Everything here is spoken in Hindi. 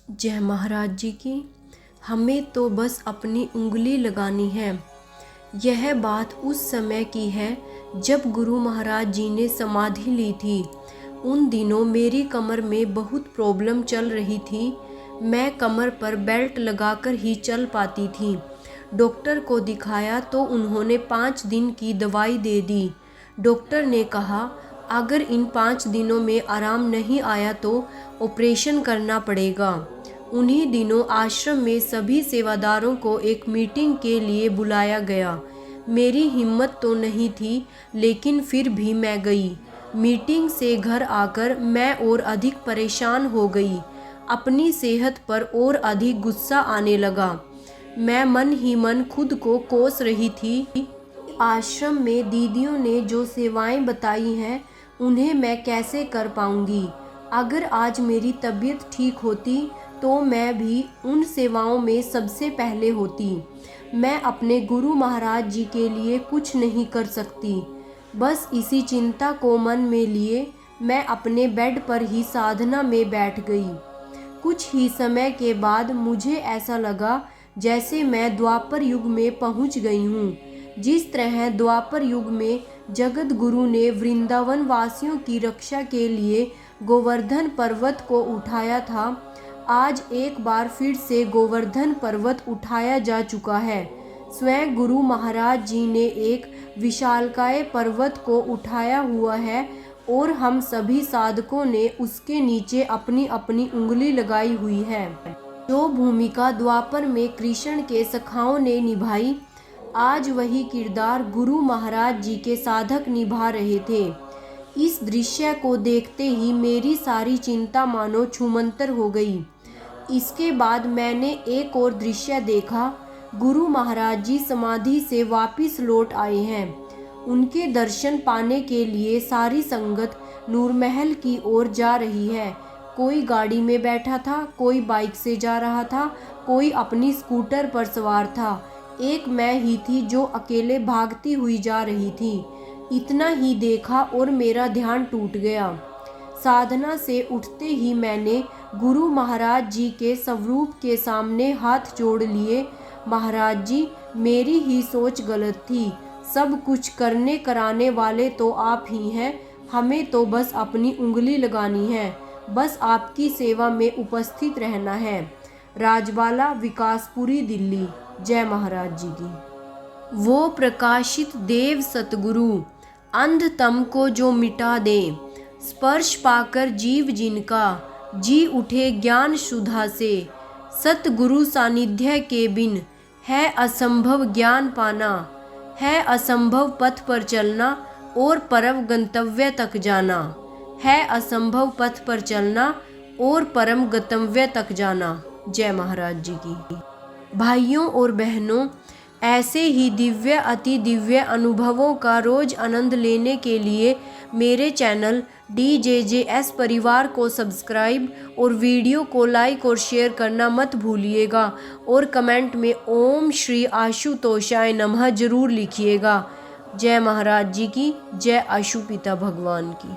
जय महाराज जी की। हमें तो बस अपनी उंगली लगानी है। यह बात उस समय की है जब गुरु महाराज जी ने समाधि ली थी। उन दिनों मेरी कमर में बहुत प्रॉब्लम चल रही थी। मैं कमर पर बेल्ट लगाकर ही चल पाती थी। डॉक्टर को दिखाया तो उन्होंने 5 दिन की दवाई दे दी। डॉक्टर ने कहा अगर इन 5 दिनों में आराम नहीं आया तो ऑपरेशन करना पड़ेगा। उन्हीं दिनों आश्रम में सभी सेवादारों को एक मीटिंग के लिए बुलाया गया। मेरी हिम्मत तो नहीं थी, लेकिन फिर भी मैं गई। मीटिंग से घर आकर मैं और अधिक परेशान हो गई। अपनी सेहत पर और अधिक गुस्सा आने लगा। मैं मन ही मन खुद को कोस रही थी। आश्रम में दीदियों ने जो सेवाएं बताई हैं उन्हें मैं कैसे कर पाऊंगी। अगर आज मेरी तबीयत ठीक होती तो मैं भी उन सेवाओं में सबसे पहले होती। मैं अपने गुरु महाराज जी के लिए कुछ नहीं कर सकती। बस इसी चिंता को मन में लिए मैं अपने बेड पर ही साधना में बैठ गई। कुछ ही समय के बाद मुझे ऐसा लगा जैसे मैं द्वापर युग में पहुंच गई हूँ। जिस तरह द्वापर युग में जगत गुरु ने वृंदावन वासियों की रक्षा के लिए गोवर्धन पर्वत को उठाया था, आज एक बार फिर से गोवर्धन पर्वत उठाया जा चुका है। स्वयं गुरु महाराज जी ने एक विशालकाय पर्वत को उठाया हुआ है और हम सभी साधकों ने उसके नीचे अपनी अपनी उंगली लगाई हुई है। जो भूमिका द्वापर में कृष्ण के सखाओं ने निभाई, आज वही किरदार गुरु महाराज जी के साधक निभा रहे थे। इस दृश्य को देखते ही मेरी सारी चिंता मानो छूमंतर हो गई। इसके बाद मैंने एक और दृश्य देखा। गुरु महाराज जी समाधि से वापिस लौट आए हैं। उनके दर्शन पाने के लिए सारी संगत नूरमहल की ओर जा रही है। कोई गाड़ी में बैठा था, कोई बाइक से जा रहा था, कोई अपनी स्कूटर पर सवार था। एक मैं ही थी जो अकेले भागती हुई जा रही थी। इतना ही देखा और मेरा ध्यान टूट गया। साधना से उठते ही मैंने गुरु महाराज जी के स्वरूप के सामने हाथ जोड़ लिए। महाराज जी, मेरी ही सोच गलत थी। सब कुछ करने कराने वाले तो आप ही हैं। हमें तो बस अपनी उंगली लगानी है। बस आपकी सेवा में उपस्थित रहना है। राजबाला, विकासपुरी, दिल्ली। जय महाराज जी की। वो प्रकाशित देव सतगुरु अंधतम को जो मिटा दे, स्पर्श पाकर जीव जिनका जी उठे ज्ञान सुधा से। सतगुरु सानिध्य के बिन है असंभव ज्ञान पाना, है असंभव पथ पर चलना और परम गंतव्य तक जाना। है असंभव पथ पर चलना और परम गंतव्य तक जाना। जय महाराज जी की। भाइयों और बहनों, ऐसे ही दिव्य अति दिव्य अनुभवों का रोज आनंद लेने के लिए मेरे चैनल DJJS परिवार को सब्सक्राइब और वीडियो को लाइक और शेयर करना मत भूलिएगा। और कमेंट में ओम श्री आशुतोषाय नमः जरूर लिखिएगा। जय महाराज जी की। जय आशुपिता भगवान की।